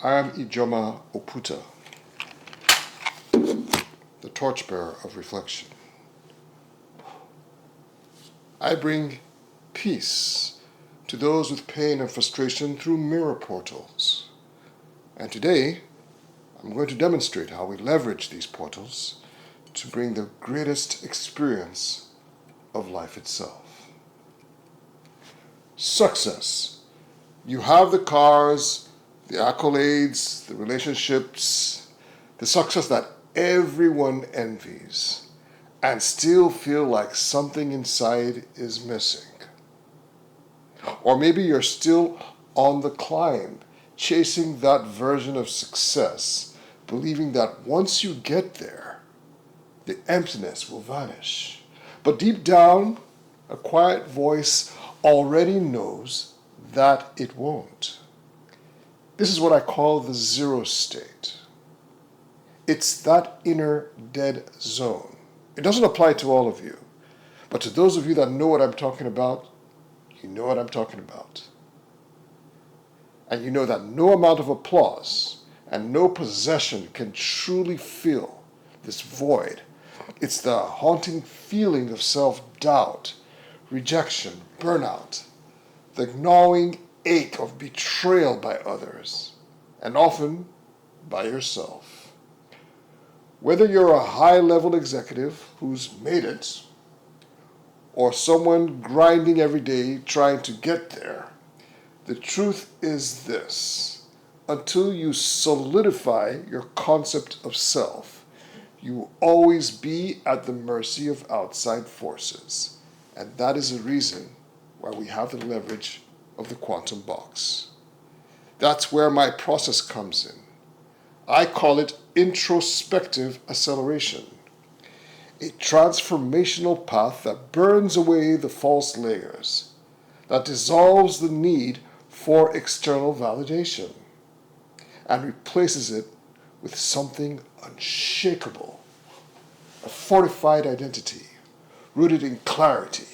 I am Ijoma Oputa, the torchbearer of reflection. I bring peace to those with pain and frustration through mirror portals. And today, I'm going to demonstrate how we leverage these portals to bring the greatest experience of life itself. Success. You have the cars, the accolades, the relationships, the success that everyone envies, and still feel like something inside is missing. Or maybe you're still on the climb, chasing that version of success, believing that once you get there, the emptiness will vanish. But deep down, a quiet voice already knows that it won't. This is what I call the zero state. It's that inner dead zone. It doesn't apply to all of you, but to those of you that know what I'm talking about, you know what I'm talking about. And you know that no amount of applause and no possession can truly fill this void. It's the haunting feeling of self-doubt, rejection, burnout, the gnawing ache of betrayal by others, and often by yourself. Whether you're a high-level executive who's made it, or someone grinding every day trying to get there, the truth is this: until you solidify your concept of self, you will always be at the mercy of outside forces. And that is the reason why we have the leverage of the quantum box. That's where my process comes in. I call it introspective acceleration, a transformational path that burns away the false layers, that dissolves the need for external validation, and replaces it with something unshakable, a fortified identity rooted in clarity,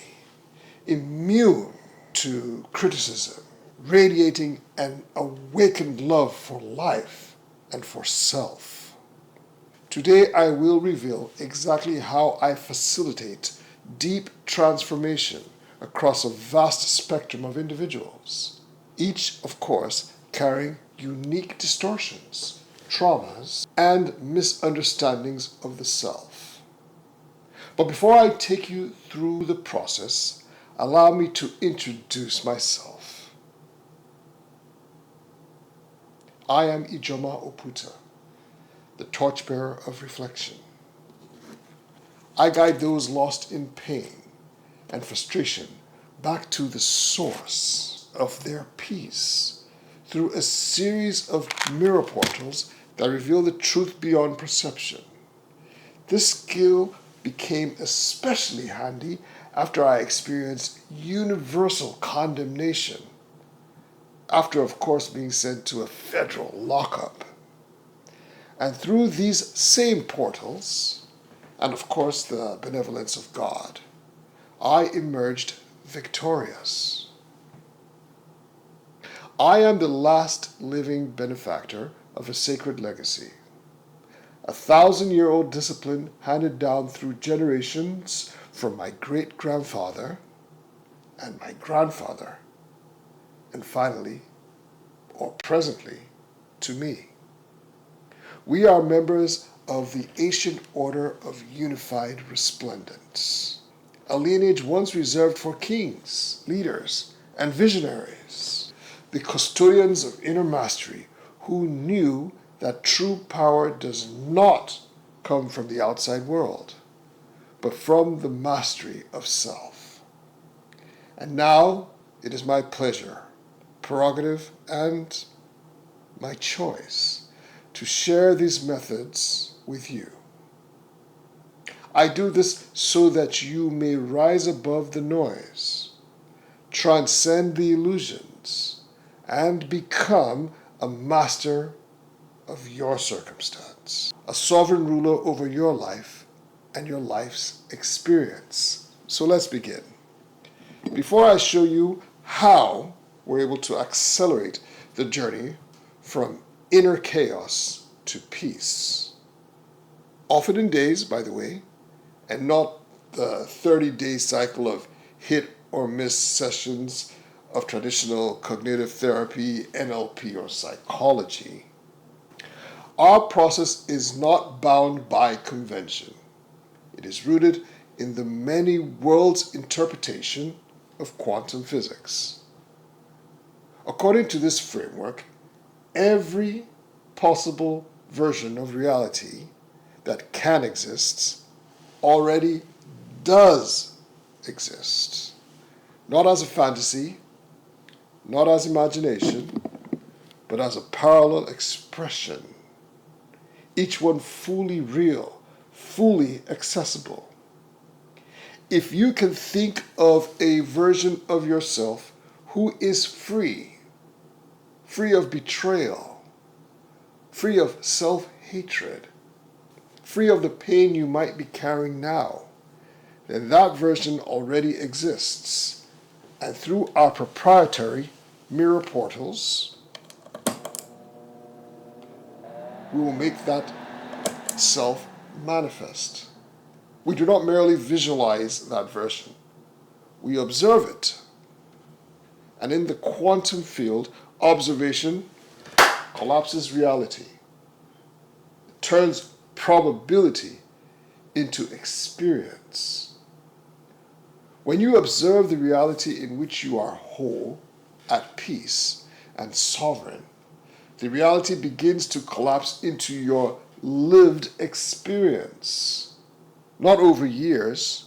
immune to criticism, radiating an awakened love for life and for self. Today I will reveal exactly how I facilitate deep transformation across a vast spectrum of individuals, each, of course, carrying unique distortions, traumas, and misunderstandings of the self. But before I take you through the process, allow me to introduce myself. I am Ijoma Oputa, the torchbearer of reflection. I guide those lost in pain and frustration back to the source of their peace through a series of mirror portals that reveal the truth beyond perception. This skill became especially handy after I experienced universal condemnation, after, of course, being sent to a federal lockup. And through these same portals, and of course the benevolence of God, I emerged victorious. I am the last living benefactor of a sacred legacy, a 1,000-year-old discipline handed down through generations from my great-grandfather and my grandfather, and finally, or presently, to me. We are members of the ancient order of unified resplendence, a lineage once reserved for kings, leaders, and visionaries, the custodians of inner mastery who knew that true power does not come from the outside world, but from the mastery of self. And now it is my pleasure, prerogative, and my choice to share these methods with you. I do this so that you may rise above the noise, transcend the illusions, and become a master of your circumstance, a sovereign ruler over your life and your life's experience. So let's begin. Before I show you how we're able to accelerate the journey from inner chaos to peace. Often in days, by the way, and not the 30-day cycle of hit or miss sessions of traditional cognitive therapy, NLP, or psychology. Our process is not bound by convention. It is rooted in the many worlds interpretation of quantum physics. According to this framework, every possible version of reality that can exist already does exist. Not as a fantasy, not as imagination, but as a parallel expression. Each one fully real, fully accessible. If you can think of a version of yourself who is free of betrayal, free of self-hatred, free of the pain you might be carrying now, then that version already exists. And through our proprietary mirror portals, we will make that self manifest. We do not merely visualize that version. We observe it. And in the quantum field, observation collapses reality. It turns probability into experience. When you observe the reality in which you are whole, at peace, and sovereign, the reality begins to collapse into your lived experience. Not over years,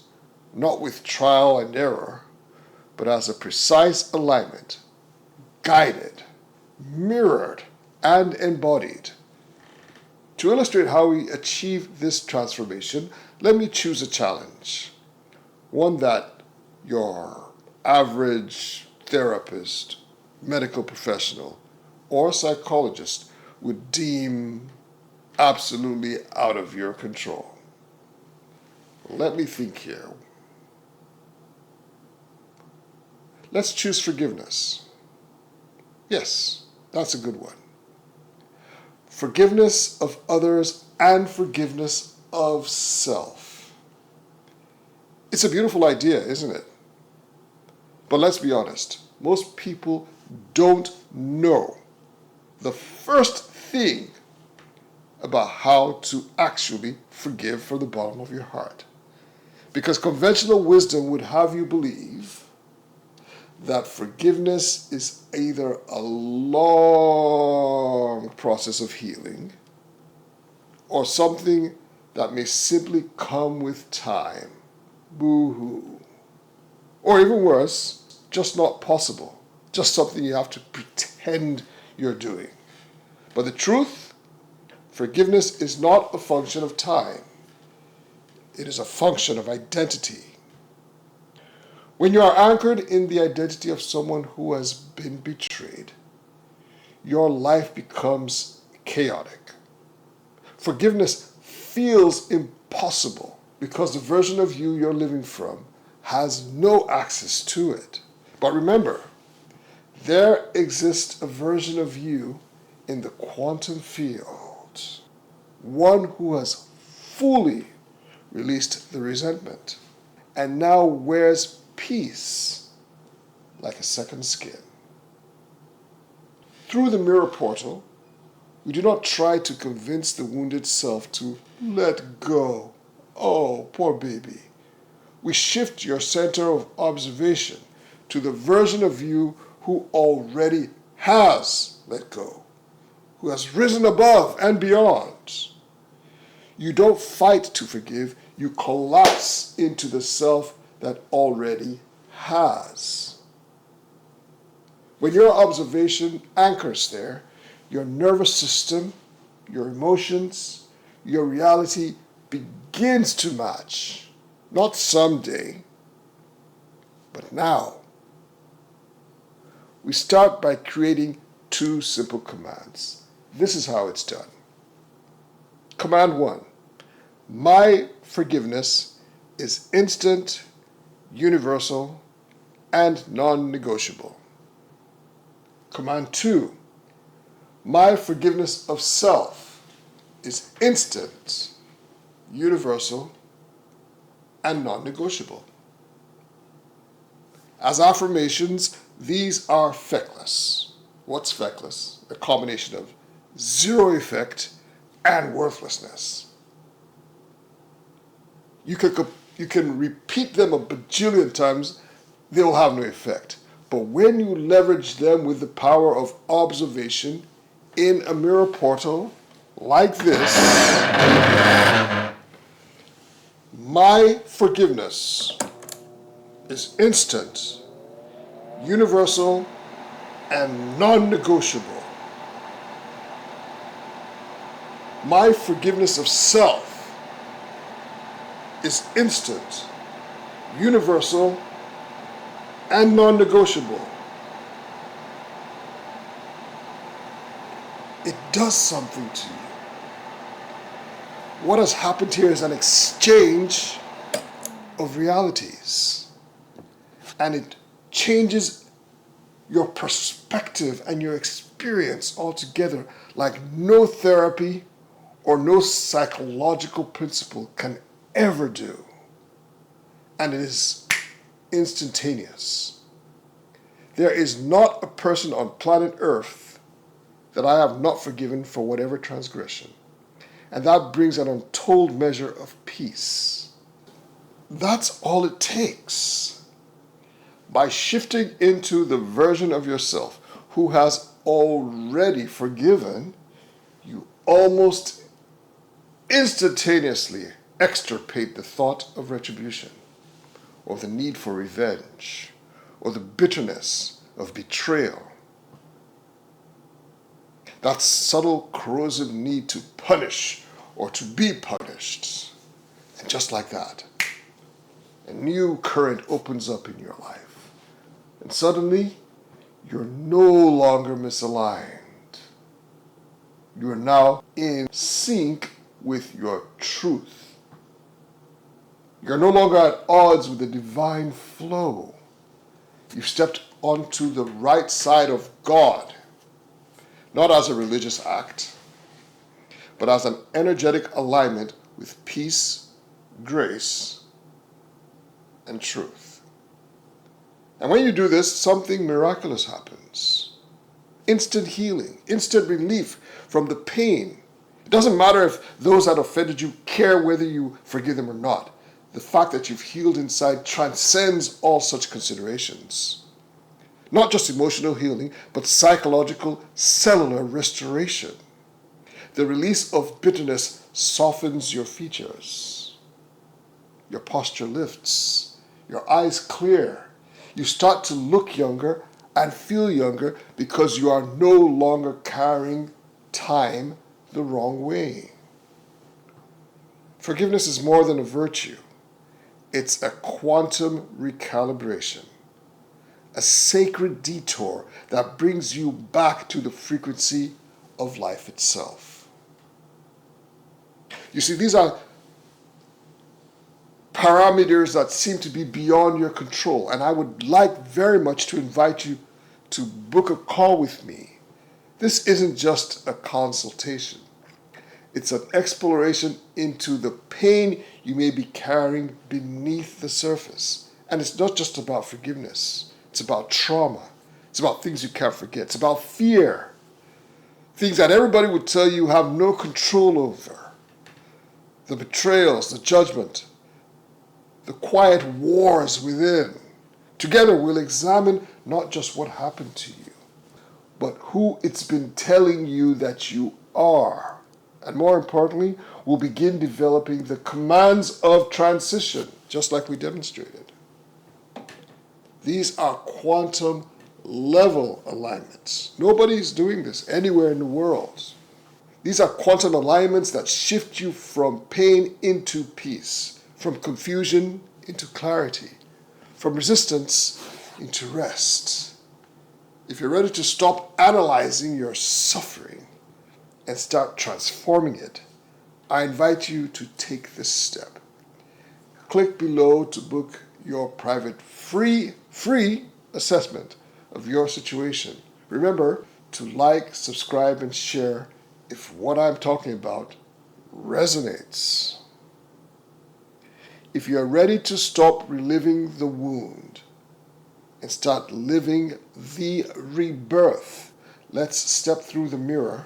not with trial and error, but as a precise alignment, guided, mirrored, and embodied. To illustrate how we achieve this transformation, let me choose a challenge. One that your average therapist, medical professional, or psychologist would deem absolutely out of your control. Let me think here. Let's choose forgiveness. Yes, that's a good one. Forgiveness of others and forgiveness of self. It's a beautiful idea, isn't it? But let's be honest, most people don't know the first thing about how to actually forgive from the bottom of your heart. Because conventional wisdom would have you believe that forgiveness is either a long process of healing or something that may simply come with time. Boo-hoo. Or even worse, just not possible. Just something you have to pretend you're doing. But the truth, forgiveness is not a function of time. It is a function of identity. When you are anchored in the identity of someone who has been betrayed, your life becomes chaotic. Forgiveness feels impossible because the version of you you're living from has no access to it. But remember, there exists a version of you in the quantum field, one who has fully released the resentment and now wears peace like a second skin. Through the mirror portal, we do not try to convince the wounded self to let go. Oh, poor baby. We shift your center of observation to the version of you who already has let go, who has risen above and beyond. You don't fight to forgive, you collapse into the self that already has. When your observation anchors there, your nervous system, your emotions, your reality begins to match. Not someday, but now. We start by creating two simple commands. This is how it's done. Command 1. My forgiveness is instant, universal, and non-negotiable. Command 2. My forgiveness of self is instant, universal, and non-negotiable. As affirmations, these are feckless. What's feckless? A combination of zero effect and worthlessness. You can repeat them a bajillion times, they will have no effect. But when you leverage them with the power of observation in a mirror portal like this, my forgiveness is instant, universal, and non-negotiable. My forgiveness of self is instant, universal, and non-negotiable. It does something to you. What has happened here is an exchange of realities, and it changes your perspective and your experience altogether like no therapy or no psychological principle can ever do. And it is instantaneous. There is not a person on planet Earth that I have not forgiven for whatever transgression. And that brings an untold measure of peace. That's all it takes. By shifting into the version of yourself who has already forgiven, you almost instantaneously extirpate the thought of retribution, or the need for revenge, or the bitterness of betrayal. That subtle, corrosive need to punish or to be punished. And just like that, a new current opens up in your life. And suddenly, you're no longer misaligned. You are now in sync with your truth. You're no longer at odds with the divine flow. You've stepped onto the right side of God, not as a religious act, but as an energetic alignment with peace, grace, and truth. And when you do this, something miraculous happens. Instant healing, instant relief from the pain. It doesn't matter if those that offended you care whether you forgive them or not. The fact that you've healed inside transcends all such considerations. Not just emotional healing, but psychological, cellular restoration. The release of bitterness softens your features. Your posture lifts. Your eyes clear. You start to look younger and feel younger because you are no longer carrying time the wrong way. Forgiveness is more than a virtue. It's a quantum recalibration, a sacred detour that brings you back to the frequency of life itself. You see, these are parameters that seem to be beyond your control, and I would like very much to invite you to book a call with me. This isn't just a consultation. It's an exploration into the pain you may be carrying beneath the surface. And it's not just about forgiveness. It's about trauma. It's about things you can't forget. It's about fear. Things that everybody would tell you have no control over. The betrayals, the judgment, the quiet wars within. Together we'll examine not just what happened to you, but who it's been telling you that you are. And more importantly, we'll begin developing the commands of transition, just like we demonstrated. These are quantum level alignments. Nobody's doing this anywhere in the world. These are quantum alignments that shift you from pain into peace, from confusion into clarity, from resistance into rest. If you're ready to stop analyzing your suffering and start transforming it, I invite you to take this step. Click below to book your private free assessment of your situation. Remember, to like, subscribe, and share if what I'm talking about resonates. If you are ready to stop reliving the wound and start living the rebirth, let's step through the mirror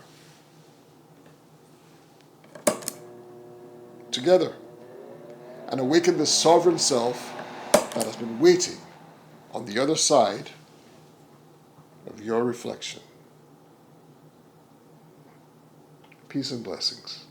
together and awaken the sovereign self that has been waiting on the other side of your reflection. Peace and blessings.